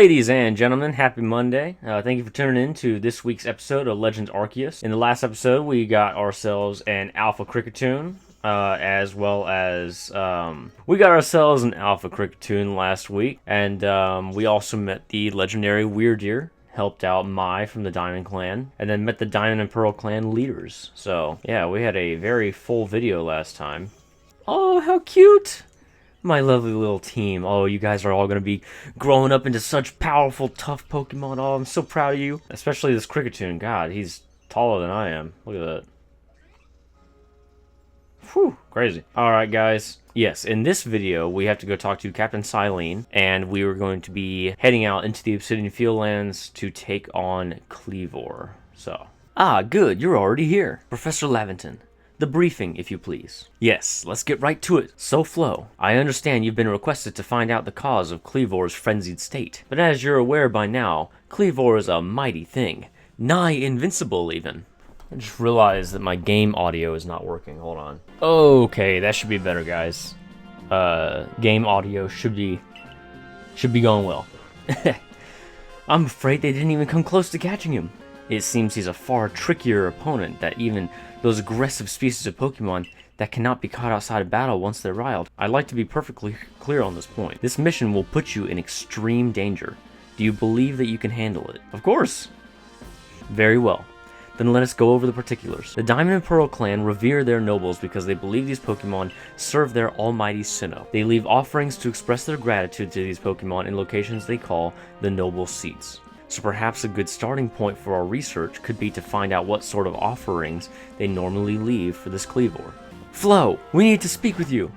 Ladies and gentlemen, happy Monday. Thank you for tuning in to this week's episode of Legends Arceus. In the last episode, we got ourselves an Alpha Cricketune, as well as we got ourselves an Alpha Cricketune last week, and we also met the legendary Wyrdeer, helped out Mai from the Diamond Clan, and then met the Diamond and Pearl Clan leaders. So, yeah, we had a very full video last time. Oh, how cute! My lovely little team. Oh, you guys are all going to be growing up into such powerful, tough Pokemon. Oh, I'm so proud of you. Especially this Cricketune. God, he's taller than I am. Look at that. Whew, crazy. Alright, guys. Yes, in this video, we have to go talk to Captain Lian, and we are going to be heading out into the Obsidian Fieldlands to take on Kleavor. So. Ah, good. You're already here. Professor Laventon. The briefing, if you please. Yes, let's get right to it. So, Flo, I understand you've been requested to find out the cause of Kleavor's frenzied state. But as you're aware by now, Kleavor is a mighty thing. Nigh invincible, even. I just realized that my game audio is not working. Hold on. Okay, that should be better, guys. Game audio should be going well. I'm afraid they didn't even come close to catching him. It seems he's a far trickier opponent than even those aggressive species of Pokemon that cannot be caught outside of battle once they're riled. I'd like to be perfectly clear on this point. This mission will put you in extreme danger. Do you believe that you can handle it? Of course! Very well. Then let us go over the particulars. The Diamond and Pearl clan revere their nobles because they believe these Pokemon serve their almighty Sinnoh. They leave offerings to express their gratitude to these Pokemon in locations they call the noble seats. So perhaps a good starting point for our research could be to find out what sort of offerings they normally leave for this Kleavor. Flo, we need to speak with you!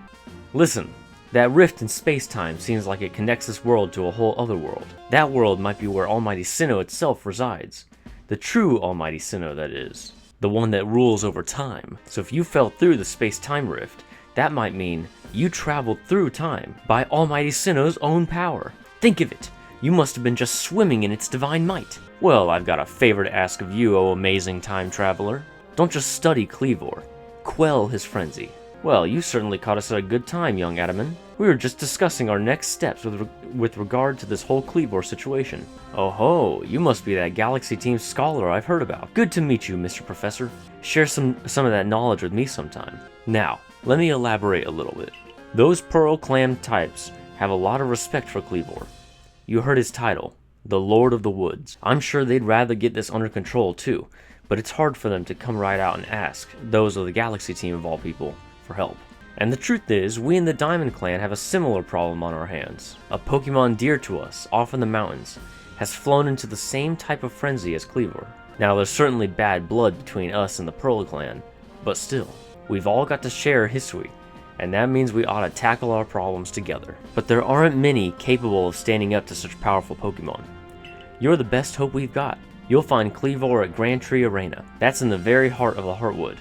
Listen, that rift in space-time seems like it connects this world to a whole other world. That world might be where Almighty Sinnoh itself resides. The true Almighty Sinnoh, that is. The one that rules over time. So if you fell through the space-time rift, that might mean you traveled through time by Almighty Sinnoh's own power. Think of it! You must have been just swimming in its divine might. Well, I've got a favor to ask of you, O amazing time traveler. Don't just study Kleavor. Quell his frenzy. Well, you certainly caught us at a good time, young Adaman. We were just discussing our next steps with regard to this whole Kleavor situation. Oh ho, you must be that Galaxy Team scholar I've heard about. Good to meet you, Mr. Professor. Share some of that knowledge with me sometime. Now, let me elaborate a little bit. Those Pearl Clan types have a lot of respect for Kleavor. You heard his title, the Lord of the Woods. I'm sure they'd rather get this under control too, but it's hard for them to come right out and ask, those of the Galaxy Team of all people, for help. And the truth is, we in the Diamond Clan have a similar problem on our hands. A Pokemon dear to us, off in the mountains, has flown into the same type of frenzy as Kleavor. Now there's certainly bad blood between us and the Pearl Clan, but still, we've all got to share history. And that means we ought to tackle our problems together. But there aren't many capable of standing up to such powerful Pokemon. You're the best hope we've got. You'll find Kleavor at Grand Tree Arena. That's in the very heart of the Heartwood.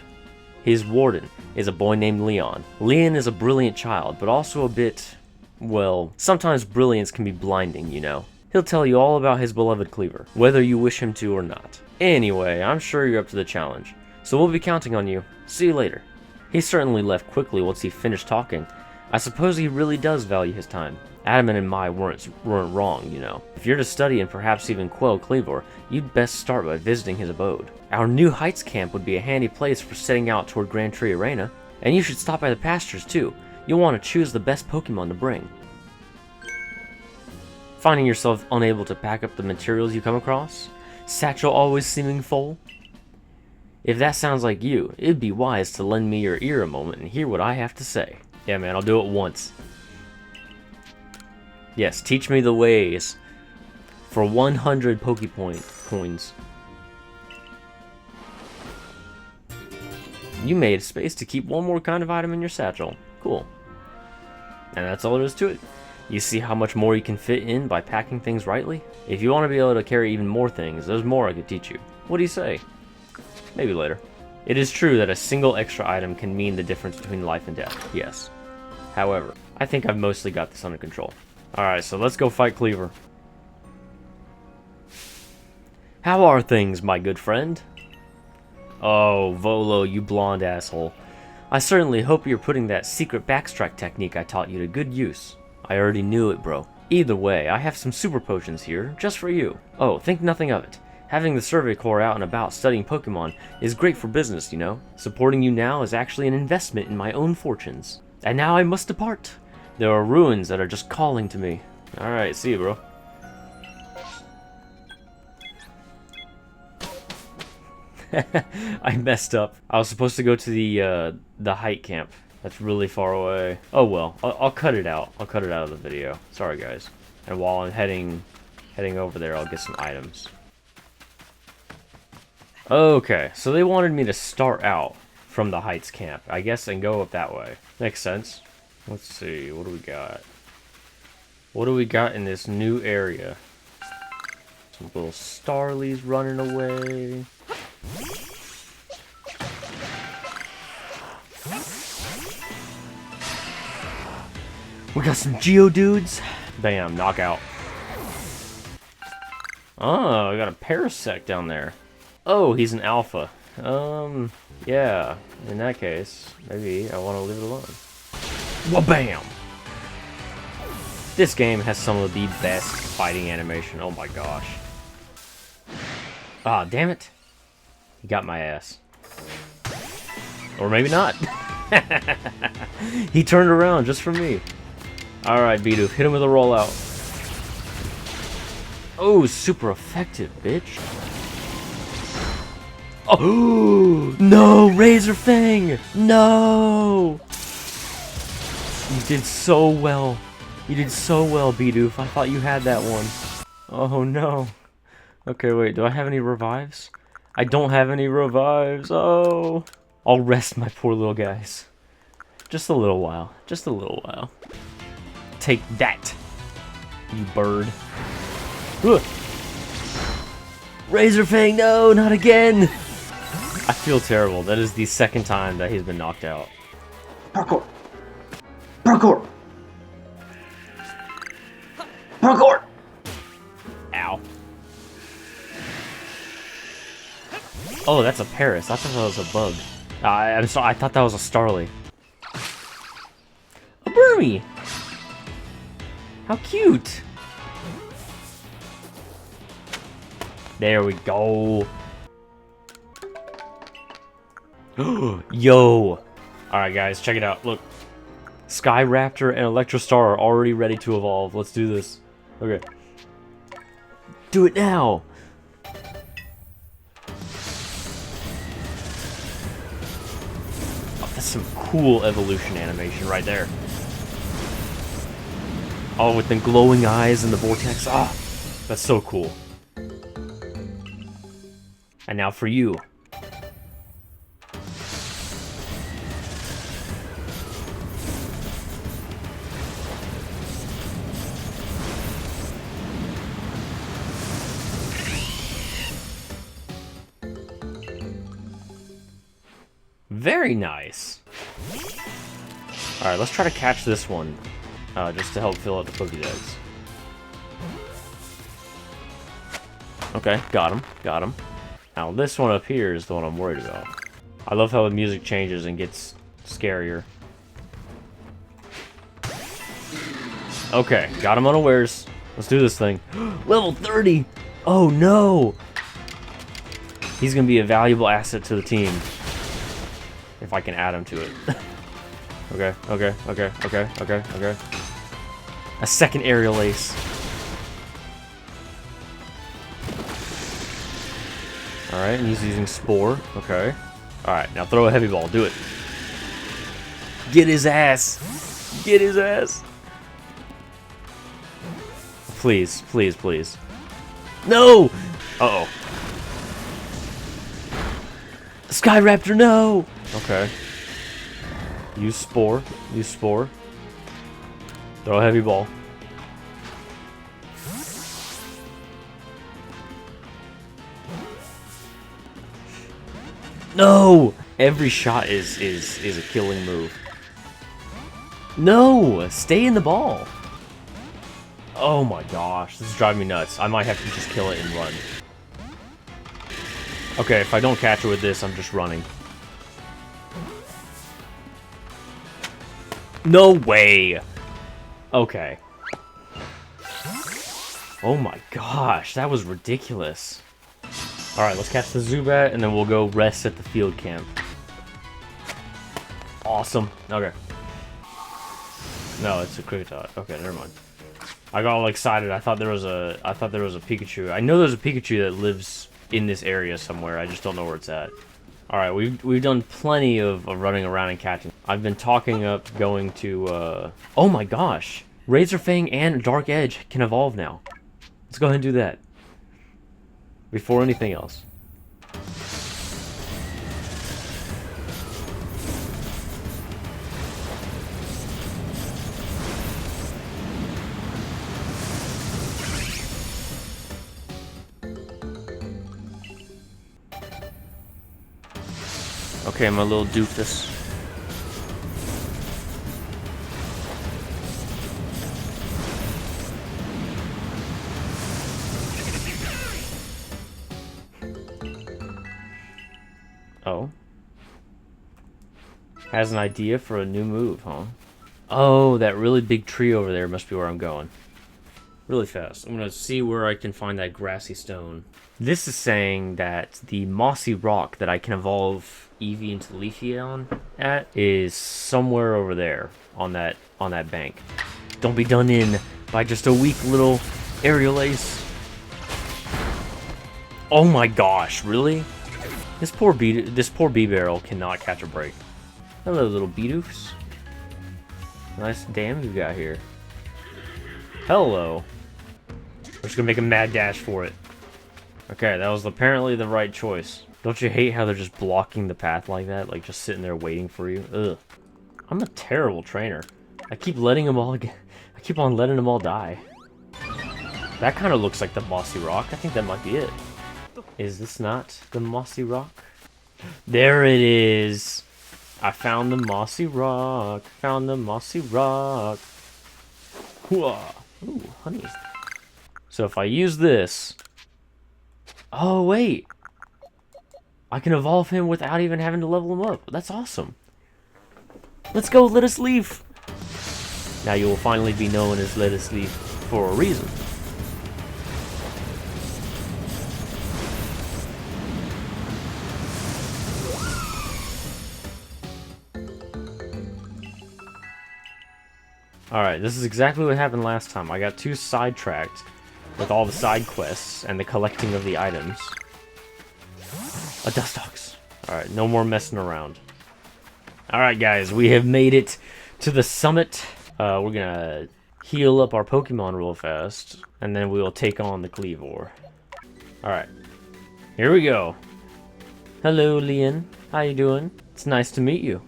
His warden is a boy named Lian. Lian is a brilliant child, but also a bit, well, sometimes brilliance can be blinding, you know. He'll tell you all about his beloved Kleavor, whether you wish him to or not. Anyway, I'm sure you're up to the challenge, so we'll be counting on you. See you later. He certainly left quickly once he finished talking. I suppose he really does value his time. Adaman and Mai weren't wrong, you know. If you're to study and perhaps even quell Kleavor, you'd best start by visiting his abode. Our New Heights camp would be a handy place for setting out toward Grand Tree Arena. And you should stop by the pastures too. You'll want to choose the best Pokemon to bring. Finding yourself unable to pack up the materials you come across? Satchel always seeming full? If that sounds like you, it'd be wise to lend me your ear a moment and hear what I have to say. Yeah, man, I'll do it once. Yes, teach me the ways. For 100 Pokepoint coins. You made space to keep one more kind of item in your satchel. Cool. And that's all there is to it. You see how much more you can fit in by packing things rightly? If you want to be able to carry even more things, there's more I could teach you. What do you say? Maybe later. It is true that a single extra item can mean the difference between life and death, yes. However, I think I've mostly got this under control. Alright, so let's go fight Kleavor. How are things, my good friend? Oh, Volo, you blonde asshole. I certainly hope you're putting that secret backstrike technique I taught you to good use. I already knew it, bro. Either way, I have some super potions here, just for you. Oh, think nothing of it. Having the Survey Corps out and about studying Pokemon is great for business, you know? Supporting you now is actually an investment in my own fortunes. And now I must depart. There are ruins that are just calling to me. Alright, see you, bro. I messed up. I was supposed to go to the hike camp. That's really far away. Oh well, I'll cut it out. I'll cut it out of the video. Sorry, guys. And while I'm heading over there, I'll get some items. Okay, so they wanted me to start out from the Heights camp, I guess, and go up that way. Makes sense. Let's see, what do we got? What do we got in this new area? Some little starlies running away. We got some Geodudes. Bam, knockout. Oh, we got a Parasect down there. Oh, he's an alpha. Yeah. In that case, maybe I want to leave it alone. Wha-bam! This game has some of the best fighting animation. Oh my gosh. Ah, damn it. He got my ass. Or maybe not. He turned around just for me. Alright, Bidoof, hit him with a rollout. Oh, super effective, bitch. Oh, no, Razor Fang! No! You did so well. You did so well, Bidoof. I thought you had that one. Oh, no. Okay, wait, do I have any revives? I don't have any revives. Oh. I'll rest my poor little guys. Just a little while. Just a little while. Take that, you bird. Ugh. Razor Fang, no, not again! I feel terrible. That is the second time that he's been knocked out. Parkour! Parkour! Parkour! Ow. Oh, that's a Paris. I thought that was a bug. I'm sorry, I thought that was a Starly. A Burmy! How cute! There we go. Yo! Alright guys, check it out. Look. Sky Raptor and Electrostar are already ready to evolve. Let's do this. Okay. Do it now! Oh, that's some cool evolution animation right there. Oh, with the glowing eyes and the vortex. Ah, that's so cool. And now for you. Very nice. Alright, let's try to catch this one. Just to help fill out the Pokédex. Okay, got him, got him. Now this one up here is the one I'm worried about. I love how the music changes and gets scarier. Okay, got him unawares. Let's do this thing. Level 30! Oh no! He's gonna be a valuable asset to the team. If I can add him to it. Okay, okay, okay, okay, okay, okay. A second aerial ace. Alright, and he's using Spore. Okay. Alright, now throw a heavy ball. Do it. Get his ass! Get his ass! Please, please, please. No! Uh-oh. Sky Raptor, no! Okay. Use Spore. Use Spore. Throw a heavy ball. No! Every shot is a killing move. No! Stay in the ball. Oh my gosh, this is driving me nuts. I might have to just kill it and run. Okay, if I don't catch it with this, I'm just running. No way! Okay. Oh my gosh, that was ridiculous. Alright, let's catch the Zubat, and then we'll go rest at the field camp. Awesome. Okay. No, it's a Kricketot. Okay, never mind. I got all excited. I thought there was a Pikachu. I know there's a Pikachu that lives in this area somewhere. I just don't know where it's at. Alright, we've done plenty of running around and catching. I've been talking up going to, oh my gosh! Razor Fang and Dark Edge can evolve now. Let's go ahead and do that. Before anything else. Okay, my little doofus. Oh. Has an idea for a new move, huh? Oh, that really big tree over there must be where I'm going. Really fast. I'm gonna see where I can find that grassy stone. This is saying that the mossy rock that I can evolve Eevee into Leafeon at is somewhere over there on that bank. Don't be done in by just a weak little aerial ace. Oh my gosh, really? This poor bee-barrel cannot catch a break. Hello, little Beedoofs. Nice dam you got here. Hello. We're just gonna make a mad dash for it. Okay, that was apparently the right choice. Don't you hate how they're just blocking the path like that? Like, just sitting there waiting for you? Ugh. I'm a terrible trainer. I keep letting them all get... I keep on letting them all die. That kind of looks like the mossy rock. I think that might be it. Is this not the mossy rock? There it is! I found the mossy rock. Found the mossy rock. Hooah. Ooh, honey. So if I use this... Oh, wait! I can evolve him without even having to level him up. That's awesome. Let's go, Lettuce Leaf! Now you will finally be known as Lettuce Leaf for a reason. Alright, this is exactly what happened last time. I got too sidetracked with all the side quests and the collecting of the items. A Dustox. Alright, no more messing around. Alright guys, we have made it to the summit. We're gonna heal up our Pokemon real fast, and then we will take on the Kleavor. Alright, here we go. Hello Lian, how you doing? It's nice to meet you.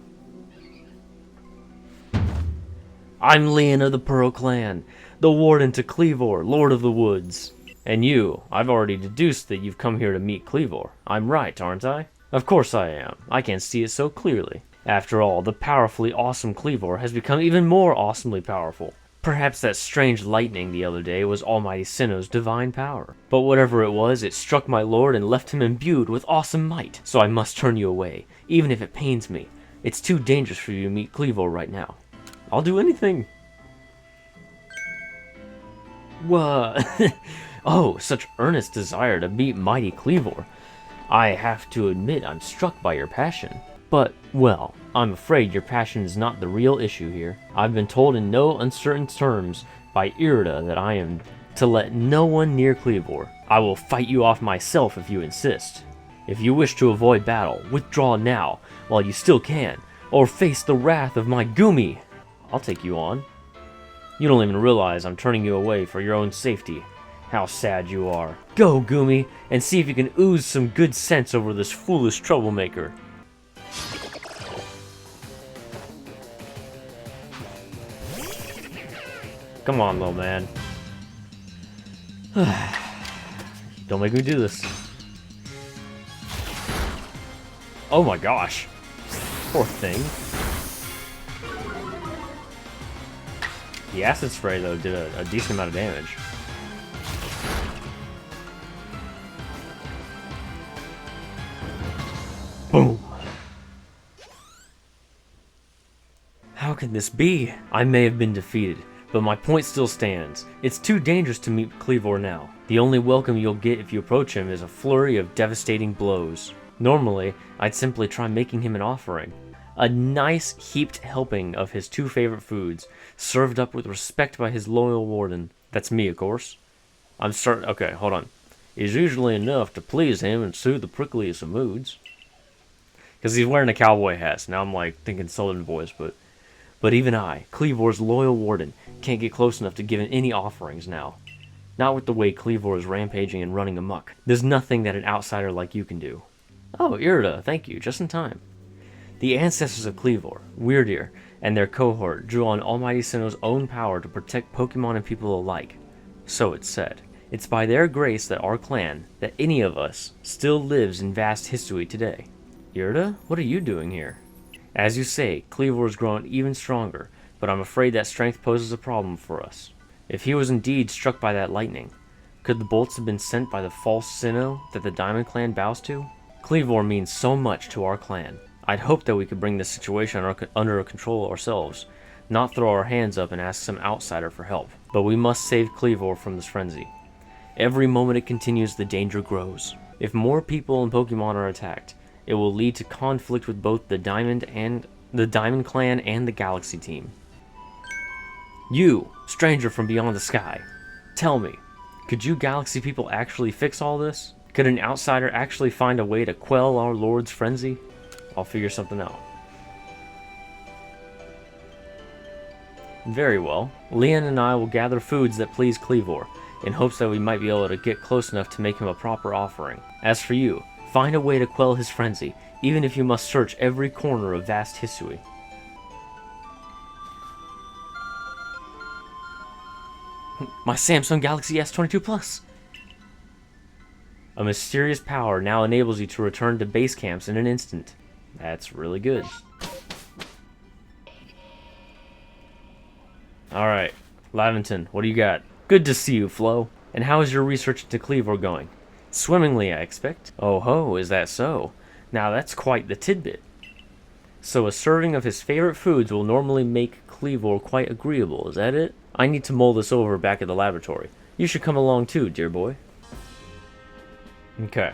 I'm Lian of the Pearl Clan, the warden to Kleavor, Lord of the Woods. And you, I've already deduced that you've come here to meet Kleavor. I'm right, aren't I? Of course I am. I can see it so clearly. After all, the powerfully awesome Kleavor has become even more awesomely powerful. Perhaps that strange lightning the other day was Almighty Sinnoh's divine power. But whatever it was, it struck my lord and left him imbued with awesome might. So I must turn you away, even if it pains me. It's too dangerous for you to meet Kleavor right now. I'll do anything. What? Oh, such earnest desire to meet mighty Kleavor. I have to admit I'm struck by your passion. But, well, I'm afraid your passion is not the real issue here. I've been told in no uncertain terms by Wyrdeer that I am to let no one near Kleavor. I will fight you off myself if you insist. If you wish to avoid battle, withdraw now, while you still can, or face the wrath of my Goomy. I'll take you on. You don't even realize I'm turning you away for your own safety. How sad you are. Go, Goomy, and see if you can ooze some good sense over this foolish troublemaker. Come on, little man. Don't make me do this. Oh my gosh. Poor thing. The acid spray, though, did a decent amount of damage. Boom! How can this be? I may have been defeated, but my point still stands. It's too dangerous to meet Kleavor now. The only welcome you'll get if you approach him is a flurry of devastating blows. Normally, I'd simply try making him an offering. A nice heaped helping of his 2 favorite foods, served up with respect by his loyal warden. That's me, of course. Okay, hold on. Is usually enough to please him and soothe the prickliest of moods. Because he's wearing a cowboy hat, so now I'm like thinking southern voice, but even I, Kleavor's loyal warden, can't get close enough to give any offerings now. Not with the way Kleavor is rampaging and running amok. There's nothing that an outsider like you can do. Oh, Wyrdeer, thank you, just in time. The ancestors of Kleavor, Wyrdeer, and their cohort drew on Almighty Sinnoh's own power to protect Pokemon and people alike. So it's said. It's by their grace that our clan, that any of us, still lives in vast history today. Wyrdeer, what are you doing here? As you say, Kleavor has grown even stronger, but I'm afraid that strength poses a problem for us. If he was indeed struck by that lightning, could the bolts have been sent by the false Sinnoh that the Diamond Clan bows to? Kleavor means so much to our clan. I'd hoped that we could bring this situation under control ourselves, not throw our hands up and ask some outsider for help. But we must save Kleavor from this frenzy. Every moment it continues, the danger grows. If more people and Pokemon are attacked, it will lead to conflict with both the Diamond Clan and the Galaxy team. You, stranger from beyond the sky, tell me, could you Galaxy people actually fix all this? Could an outsider actually find a way to quell our Lord's frenzy? I'll figure something out. Very well. Lian and I will gather foods that please Kleavor, in hopes that we might be able to get close enough to make him a proper offering. As for you, find a way to quell his frenzy, even if you must search every corner of vast history. My Samsung Galaxy S22 Plus! A mysterious power now enables you to return to base camps in an instant. That's really good. Alright, Laventon, what do you got? Good to see you, Flo. And how is your research into Kleavor going? Swimmingly, I expect. Oh ho, is that so? Now that's quite the tidbit. So a serving of his favorite foods will normally make Kleavor quite agreeable, is that it? I need to mull this over back at the laboratory. You should come along too, dear boy. Okay.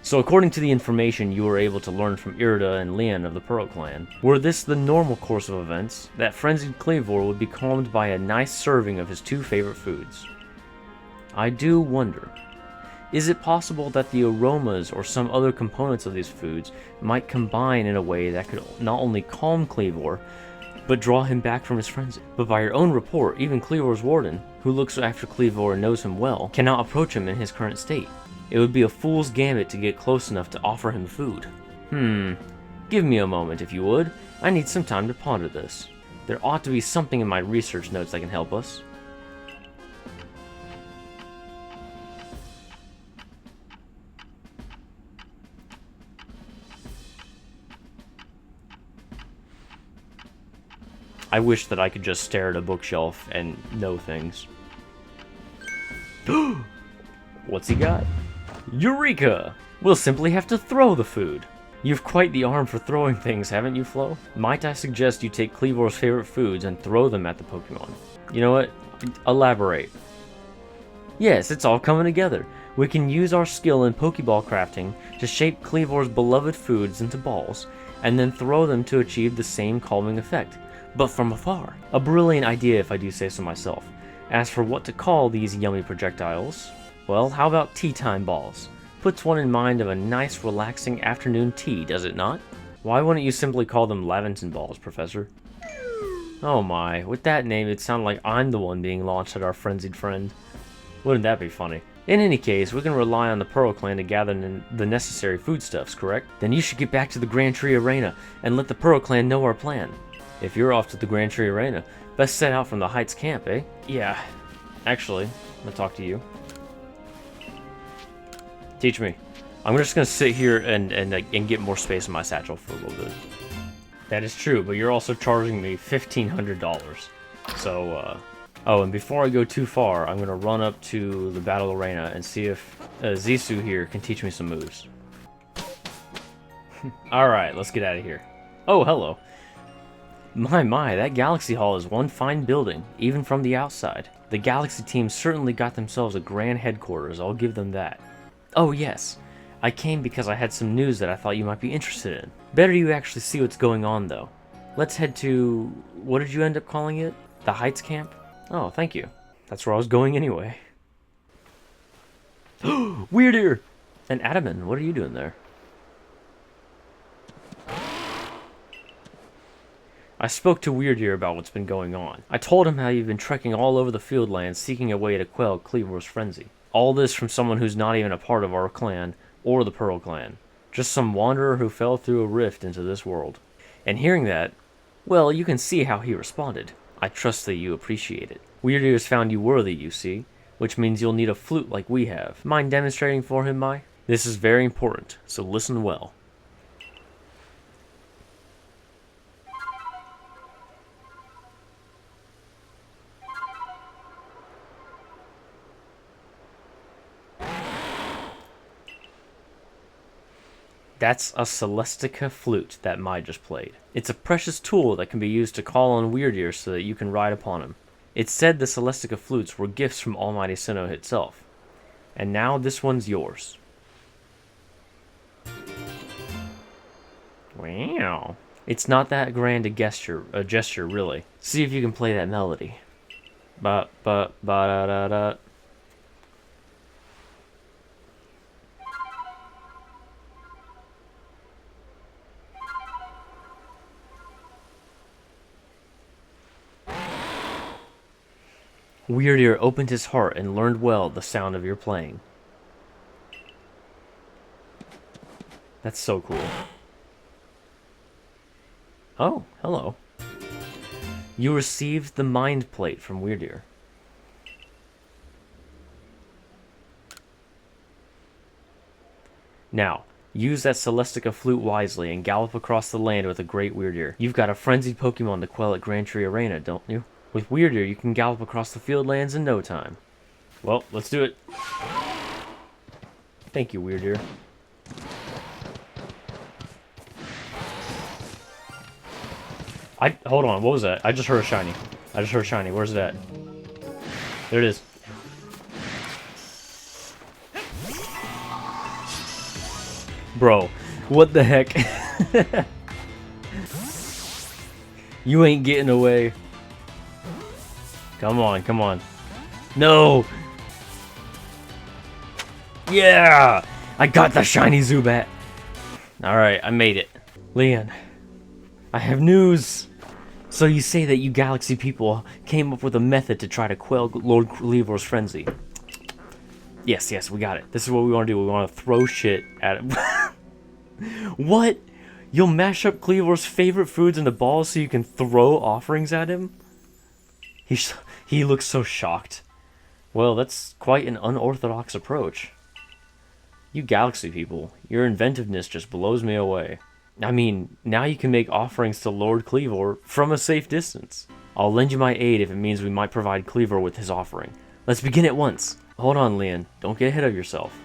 So according to the information you were able to learn from Wyrdeer and Lian of the Pearl Clan, were this the normal course of events, that frenzied Kleavor would be calmed by a nice serving of his 2 favorite foods. I do wonder, is it possible that the aromas or some other components of these foods might combine in a way that could not only calm Kleavor, but draw him back from his frenzy? But by your own report, even Kleavor's warden, who looks after Kleavor and knows him well, cannot approach him in his current state. It would be a fool's gambit to get close enough to offer him food. Give me a moment, if you would. I need some time to ponder this. There ought to be something in my research notes that can help us. I wish that I could just stare at a bookshelf and know things. What's he got? Eureka! We'll simply have to throw the food. You've quite the arm for throwing things, haven't you, Flo? Might I suggest you take Kleavor's favorite foods and throw them at the Pokemon? You know what? Elaborate. Yes, it's all coming together. We can use our skill in Pokeball crafting to shape Kleavor's beloved foods into balls, and then throw them to achieve the same calming effect, but from afar. A brilliant idea if I do say so myself. As for what to call these yummy projectiles, well, how about tea time balls? Puts one in mind of a nice relaxing afternoon tea, does it not? Why wouldn't you simply call them Laventon balls, Professor? Oh my, with that name it'd sound like I'm the one being launched at our frenzied friend. Wouldn't that be funny? In any case, we can rely on the Pearl Clan to gather the necessary foodstuffs, correct? Then you should get back to the Grand Tree Arena and let the Pearl Clan know our plan. If you're off to the Grand Tree Arena, best set out from the Heights camp, eh? Yeah. Actually, I'm gonna talk to you. Teach me. I'm just gonna sit here and get more space in my satchel for a little bit. That is true, but you're also charging me $1,500. So, oh, and before I go too far, I'm gonna run up to the Battle Arena and see if Zissou here can teach me some moves. Alright, let's get out of here. Oh, hello. My, that Galaxy Hall is one fine building, even from the outside. The Galaxy team certainly got themselves a grand headquarters, I'll give them that. Oh yes, I came because I had some news that I thought you might be interested in. Better you actually see what's going on though. Let's head to... what did you end up calling it? The Heights Camp? Oh, thank you. That's where I was going anyway. Wyrdeer! And Adaman, what are you doing there? I spoke to Wyrdeer about what's been going on. I told him how you've been trekking all over the Fieldlands seeking a way to quell Kleavor's frenzy. All this from someone who's not even a part of our clan, or the Pearl clan. Just some wanderer who fell through a rift into this world. And hearing that, well, you can see how he responded. I trust that you appreciate it. Wyrdeer has found you worthy, you see, which means you'll need a flute like we have. Mind demonstrating for him, Mai? This is very important, so listen well. That's a Celestica flute that Mai just played. It's a precious tool that can be used to call on Wyrdeer so that you can ride upon him. It's said the Celestica flutes were gifts from Almighty Sinnoh itself. And now this one's yours. Wow. It's not that grand a gesture really. See if you can play that melody. Ba-da-da-da. Wyrdeer opened his heart and learned well the sound of your playing. That's so cool. Oh, hello. You received the Mind Plate from Wyrdeer. Now, use that Celestica flute wisely and gallop across the land with a great Wyrdeer. You've got a frenzied Pokemon to quell at Grand Tree Arena, don't you? With Wyrdeer, you can gallop across the Fieldlands in no time. Well, let's do it. Thank you, Wyrdeer. Hold on, what was that? I just heard a shiny. Where's it at? There it is. Bro, what the heck? You ain't getting away. Come on. No! Yeah! I got the shiny Zubat! Alright, I made it. Lian, I have news! So you say that you Galaxy people came up with a method to try to quell Lord Kleavor's frenzy. Yes, we got it. This is what we want to do. We want to throw shit at him. What? You'll mash up Kleavor's favorite foods into balls so you can throw offerings at him? He looks so shocked. Well, that's quite an unorthodox approach. You Galaxy people, your inventiveness just blows me away. I mean, now you can make offerings to Lord Kleavor from a safe distance. I'll lend you my aid if it means we might provide Kleavor with his offering. Let's begin at once. Hold on, Lian. Don't get ahead of yourself.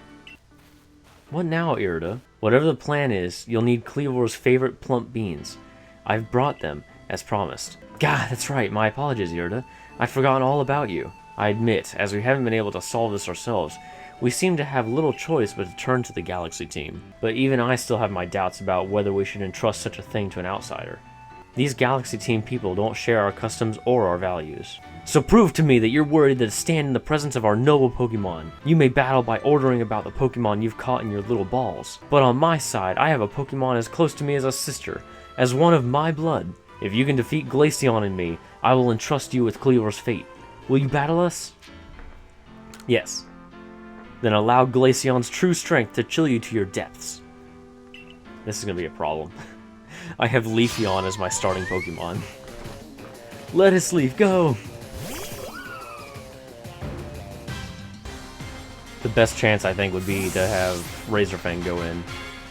What now, Irida? Whatever the plan is, you'll need Kleavor's favorite plump beans. I've brought them, as promised. God, that's right. My apologies, Irida. I'd forgotten all about you. I admit, as we haven't been able to solve this ourselves, we seem to have little choice but to turn to the Galaxy team. But even I still have my doubts about whether we should entrust such a thing to an outsider. These Galaxy team people don't share our customs or our values. So prove to me that you're worried that to stand in the presence of our noble Pokemon, you may battle by ordering about the Pokemon you've caught in your little balls. But on my side, I have a Pokemon as close to me as a sister, as one of my blood. If you can defeat Glaceon and me, I will entrust you with Kleavor's fate. Will you battle us? Yes. Then allow Glaceon's true strength to chill you to your depths. This is gonna be a problem. I have Leafeon as my starting Pokemon. Lettuce Leaf, go! The best chance, I think, would be to have Razorfang go in.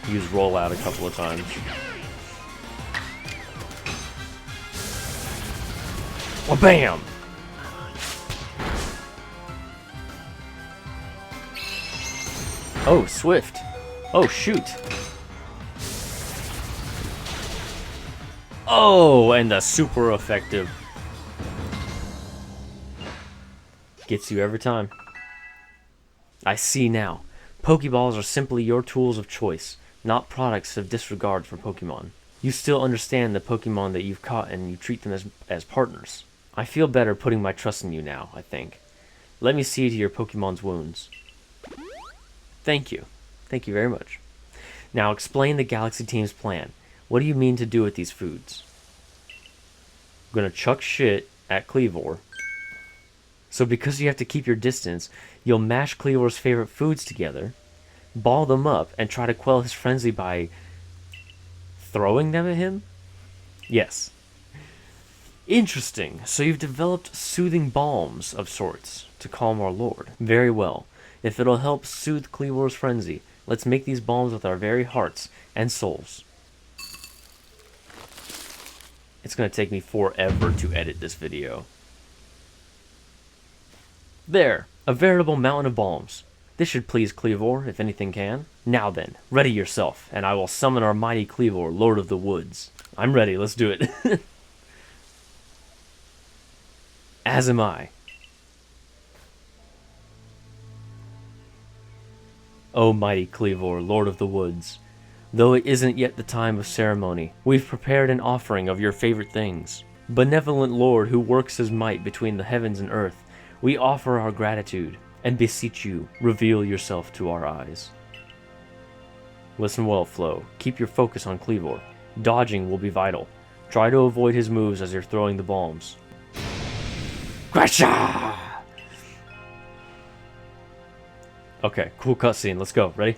Use Rollout a couple of times. Oh, bam! Oh, Swift. Oh, shoot. Oh, and the super effective. Gets you every time. I see now. Pokeballs are simply your tools of choice, not products of disregard for Pokemon. You still understand the Pokemon that you've caught and you treat them as partners. I feel better putting my trust in you now, I think. Let me see to your Pokemon's wounds. Thank you. Thank you very much. Now explain the Galaxy Team's plan. What do you mean to do with these foods? I'm gonna chuck shit at Kleavor. So because you have to keep your distance, you'll mash Kleavor's favorite foods together, ball them up, and try to quell his frenzy by throwing them at him? Yes. Interesting. So you've developed soothing balms of sorts to calm our lord. Very well. If it'll help soothe Kleavor's frenzy, let's make these balms with our very hearts and souls. It's going to take me forever to edit this video. There, a veritable mountain of balms. This should please Kleavor, if anything can. Now then, ready yourself, and I will summon our mighty Kleavor, Lord of the Woods. I'm ready, let's do it. As am I. O mighty Kleavor, Lord of the Woods, though it isn't yet the time of ceremony, we've prepared an offering of your favorite things. Benevolent Lord who works his might between the heavens and earth, we offer our gratitude, and beseech you, reveal yourself to our eyes. Listen well, Flo. Keep your focus on Kleavor. Dodging will be vital. Try to avoid his moves as you're throwing the bombs. Grasha! Okay, cool cutscene. Let's go. Ready?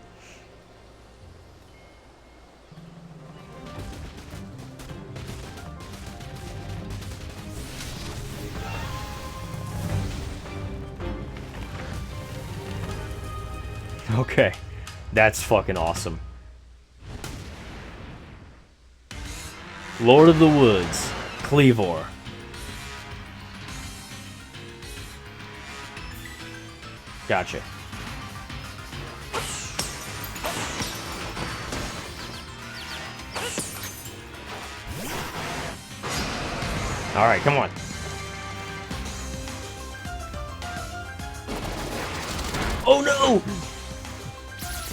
Okay, that's fucking awesome. Lord of the Woods, Kleavor. Gotcha. Alright, come on. Oh no!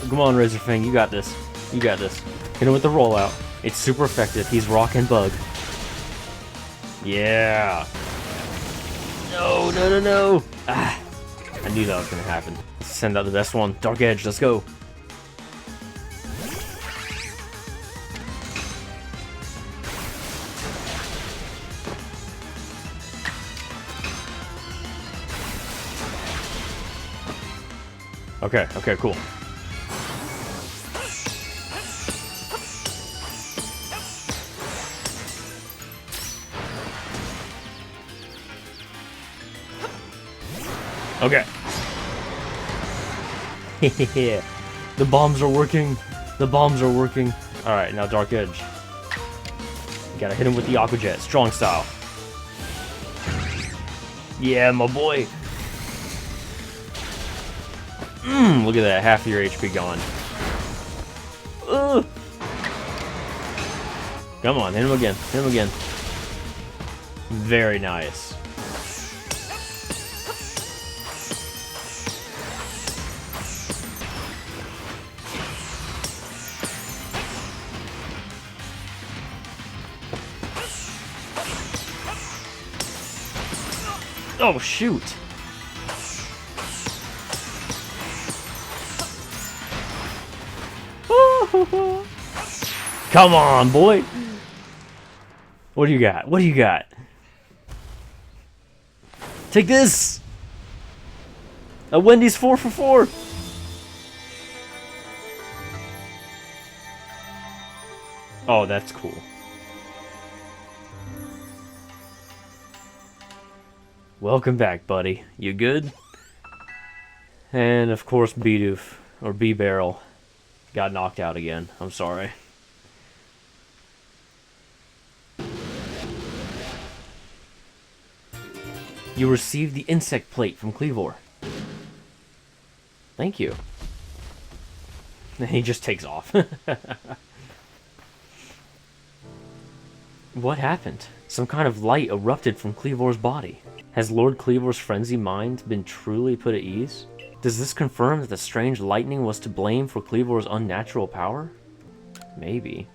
Come on, Razorfang, you got this. You got this. Hit him with the rollout. It's super effective. He's rock and bug. Yeah. No, no, no, no. Ah, I knew that was going to happen. Let's send out the best one. Dark Edge, let's go. Okay, okay, cool. Okay. Yeah. The bombs are working. The bombs are working. Alright, now Dark Edge. You gotta hit him with the Aqua Jet. Strong style. Yeah, my boy. Look at that. Half of your HP gone. Ugh. Come on, hit him again. Hit him again. Very nice. Oh, shoot. Come on, boy. What do you got? What do you got? Take this. A Wendy's 4 for 4. Oh, that's cool. Welcome back, buddy. You good? And of course, Bidoof, or B-Barrel, got knocked out again. I'm sorry. You received the insect plate from Kleavor. Thank you. And he just takes off. What happened? Some kind of light erupted from Kleavor's body. Has Lord Kleavor's frenzy mind been truly put at ease? Does this confirm that the strange lightning was to blame for Kleavor's unnatural power? Maybe.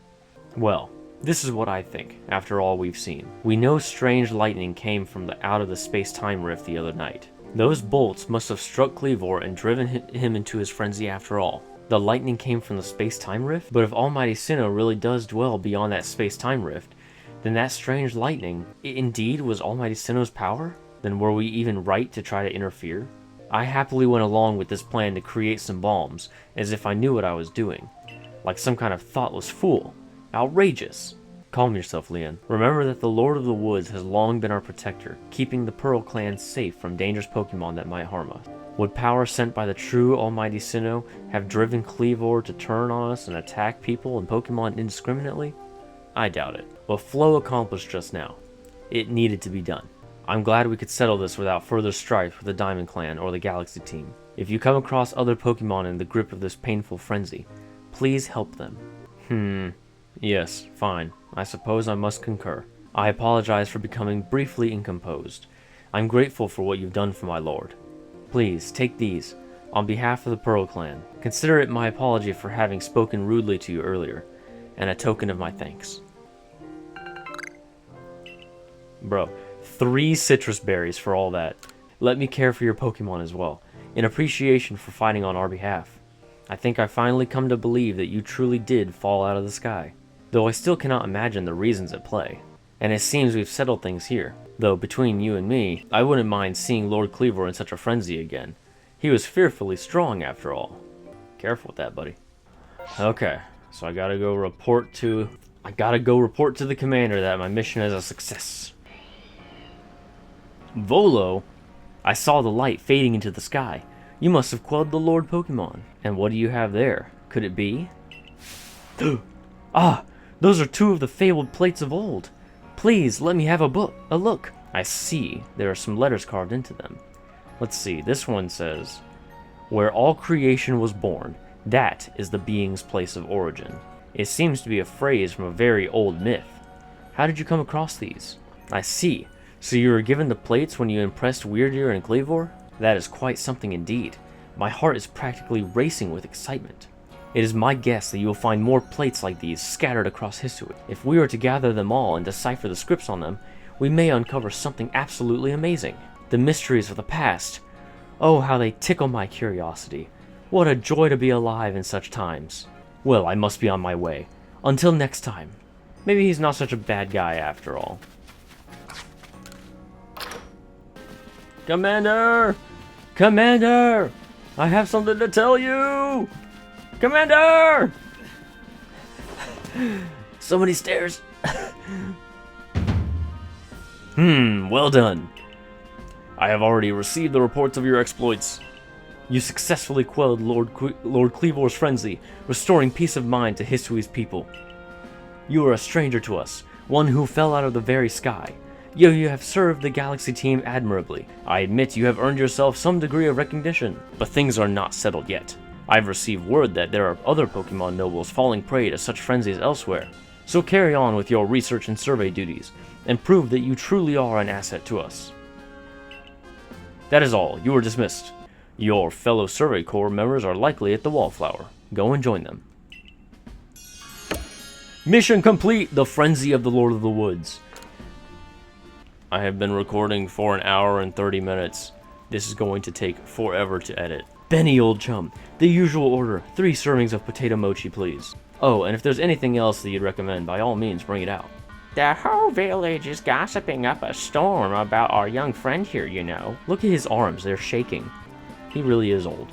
Well, this is what I think, after all we've seen. We know strange lightning came from out of the space-time rift the other night. Those bolts must have struck Kleavor and driven him into his frenzy after all. The lightning came from the space-time rift? But if Almighty Sinnoh really does dwell beyond that space-time rift, then that strange lightning, indeed was Almighty Sinnoh's power? Then were we even right to try to interfere? I happily went along with this plan to create some bombs, as if I knew what I was doing. Like some kind of thoughtless fool. Outrageous! Calm yourself, Lian. Remember that the Lord of the Woods has long been our protector, keeping the Pearl Clan safe from dangerous Pokemon that might harm us. Would power sent by the true Almighty Sinnoh have driven Kleavor to turn on us and attack people and Pokemon indiscriminately? I doubt it. What Flo accomplished just now, it needed to be done. I'm glad we could settle this without further strife with the Diamond Clan or the Galaxy Team. If you come across other Pokemon in the grip of this painful frenzy, please help them. Yes, fine. I suppose I must concur. I apologize for becoming briefly incomposed. I'm grateful for what you've done for my lord. Please, take these, on behalf of the Pearl Clan. Consider it my apology for having spoken rudely to you earlier, and a token of my thanks. Bro, 3 citrus berries for all that. Let me care for your Pokemon as well, in appreciation for fighting on our behalf. I think I finally come to believe that you truly did fall out of the sky. Though I still cannot imagine the reasons at play. And it seems we've settled things here. Though, between you and me, I wouldn't mind seeing Lord Kleavor in such a frenzy again. He was fearfully strong after all. Careful with that, buddy. Okay, so I gotta go report to the commander that my mission is a success. Volo? I saw the light fading into the sky. You must have quelled the Lord Pokemon. And what do you have there? Could it be? Ah! Those are 2 of the fabled plates of old. Please, let me have a look. I see. There are some letters carved into them. Let's see. This one says, "Where all creation was born, that is the being's place of origin." It seems to be a phrase from a very old myth. How did you come across these? I see. So you were given the plates when you impressed Wyrdeer and Kleavor? That is quite something indeed. My heart is practically racing with excitement. It is my guess that you will find more plates like these scattered across history. If we were to gather them all and decipher the scripts on them, we may uncover something absolutely amazing. The mysteries of the past. Oh, how they tickle my curiosity. What a joy to be alive in such times. Well, I must be on my way. Until next time. Maybe he's not such a bad guy after all. Commander! Commander! I have something to tell you! Commander! So many stairs. Well done. I have already received the reports of your exploits. You successfully quelled Lord Kleavor's frenzy, restoring peace of mind to Hisui's people. You are a stranger to us, one who fell out of the very sky. Yet you have served the Galaxy Team admirably. I admit you have earned yourself some degree of recognition, but things are not settled yet. I've received word that there are other Pokemon nobles falling prey to such frenzies elsewhere. So carry on with your research and survey duties, and prove that you truly are an asset to us. That is all. You are dismissed. Your fellow Survey Corps members are likely at the Wallflower. Go and join them. Mission complete! The Frenzy of the Lord of the Woods. I have been recording for 1 hour and 30 minutes. This is going to take forever to edit. Benny, old chum, the usual order. 3 servings of potato mochi, please. Oh, and if there's anything else that you'd recommend, by all means, bring it out. The whole village is gossiping up a storm about our young friend here, you know. Look at his arms, they're shaking. He really is old.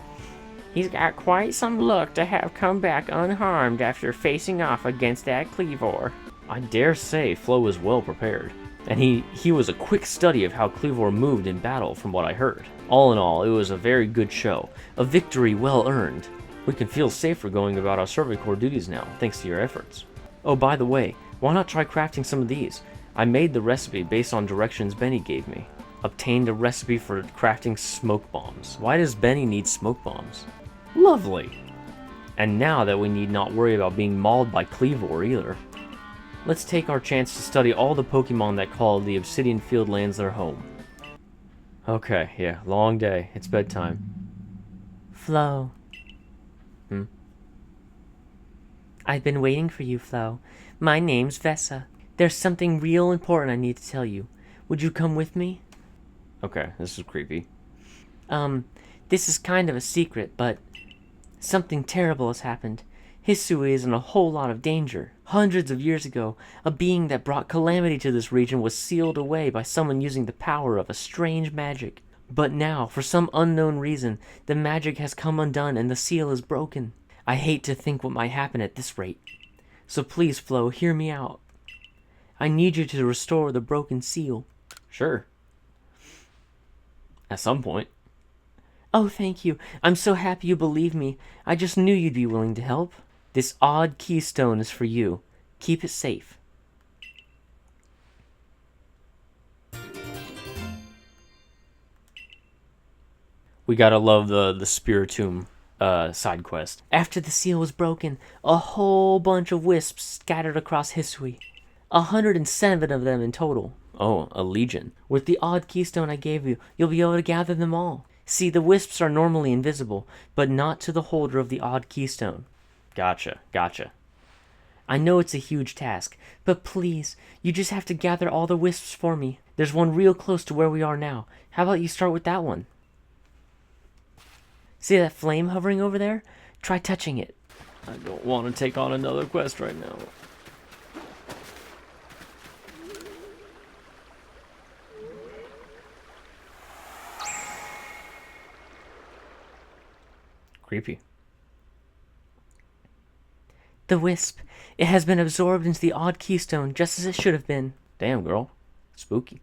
He's got quite some luck to have come back unharmed after facing off against that Kleavor. I dare say Flo was well prepared. And he was a quick study of how Kleavor moved in battle from what I heard. All in all, it was a very good show. A victory well earned. We can feel safer going about our Survey Corps duties now, thanks to your efforts. Oh, by the way, why not try crafting some of these? I made the recipe based on directions Benny gave me. Obtained a recipe for crafting smoke bombs. Why does Benny need smoke bombs? Lovely! And now that we need not worry about being mauled by Kleavor either. let's take our chance to study all the Pokemon that call the Obsidian Fieldlands their home. Okay, yeah, long day. It's bedtime. Flo. I've been waiting for you, Flo. My name's Vessa. There's something real important I need to tell you. Would you come with me? Okay, this is creepy. This is kind of a secret, but something terrible has happened. Hisui is in a whole lot of danger. Hundreds of years ago, a being that brought calamity to this region was sealed away by someone using the power of a strange magic. But now, for some unknown reason, the magic has come undone and the seal is broken. I hate to think what might happen at this rate. So please, Flo, hear me out. I need you to restore the broken seal. Sure. At some point. Oh, thank you. I'm so happy you believe me. I just knew you'd be willing to help. This odd keystone is for you. Keep it safe. We gotta love the Spiritomb side quest. After the seal was broken, a whole bunch of wisps scattered across Hisui. 107 of them in total. Oh, a legion. With the odd keystone I gave you, you'll be able to gather them all. See, the wisps are normally invisible, but not to the holder of the odd keystone. Gotcha. I know it's a huge task, but please, you just have to gather all the wisps for me. There's one real close to where we are now. How about you start with that one? See that flame hovering over there? Try touching it. I don't want to take on another quest right now. Creepy. The wisp. It has been absorbed into the odd keystone, just as it should have been. Damn, girl. Spooky.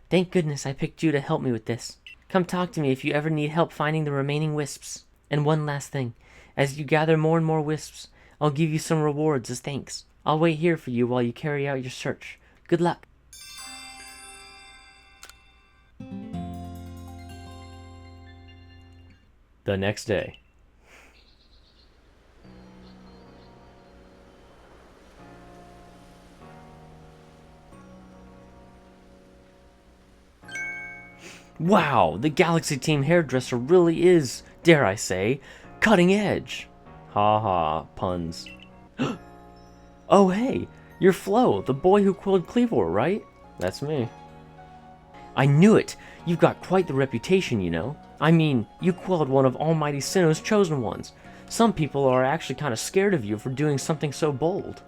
Thank goodness I picked you to help me with this. Come talk to me if you ever need help finding the remaining wisps. And one last thing. As you gather more and more wisps, I'll give you some rewards as thanks. I'll wait here for you while you carry out your search. Good luck. The next day. Wow, the Galaxy Team hairdresser really is, dare I say, cutting edge. Ha ha, puns. Oh hey, you're Flo, the boy who quilled Kleavor, right? That's me. I knew it! You've got quite the reputation, you know. I mean, you quelled one of Almighty Sinnoh's chosen ones. Some people are actually kind of scared of you for doing something so bold.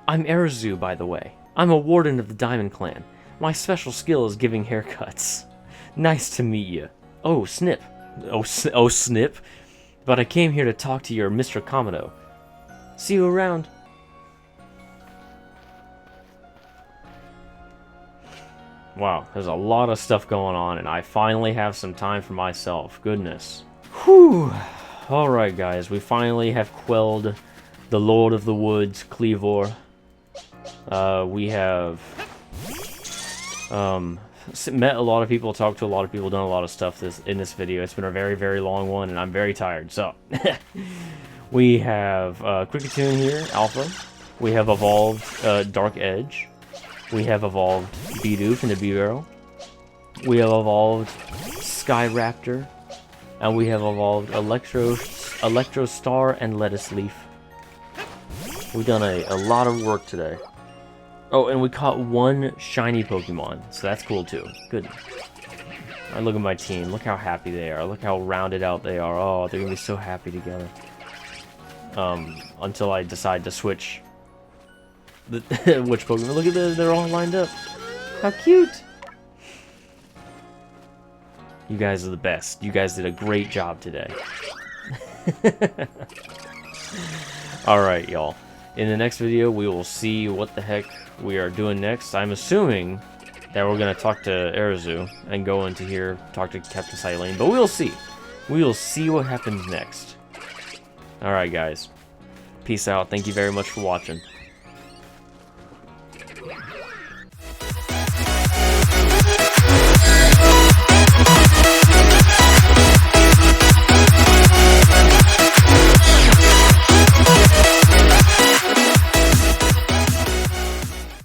I'm Erzu, by the way. I'm a warden of the Diamond Clan. My special skill is giving haircuts. Nice to meet you. Oh, Snip. Oh, Snip. But I came here to talk to your Mr. Kamado. See you around. Wow, there's a lot of stuff going on, and I finally have some time for myself. Goodness. Whew. Alright, guys, we finally have quelled the Lord of the Woods, Kleavor. We have met a lot of people, talked to a lot of people, done a lot of stuff in this video. It's been a very, very long one, and I'm very tired. So, we have Cricketune here, Alpha. We have evolved Dark Edge. We have evolved Bidoof from the Bebarrel. We have evolved Skyraptor. And we have evolved Electro Star and Lettuce Leaf. We've done a lot of work today. Oh, and we caught one shiny Pokemon, so that's cool too. Good. Alright, look at my team. Look how happy they are. Look how rounded out they are. Oh, they're gonna be so happy together. Until I decide to switch which Pokemon. Look at this, they're all lined up. How cute! You guys are the best. You guys did a great job today. Alright, y'all. In the next video, we will see what the heck we are doing next. I'm assuming that we're going to talk to Erzu and go into here, talk to Captain Silene, but we'll see. We will see what happens next. Alright, guys. Peace out. Thank you very much for watching.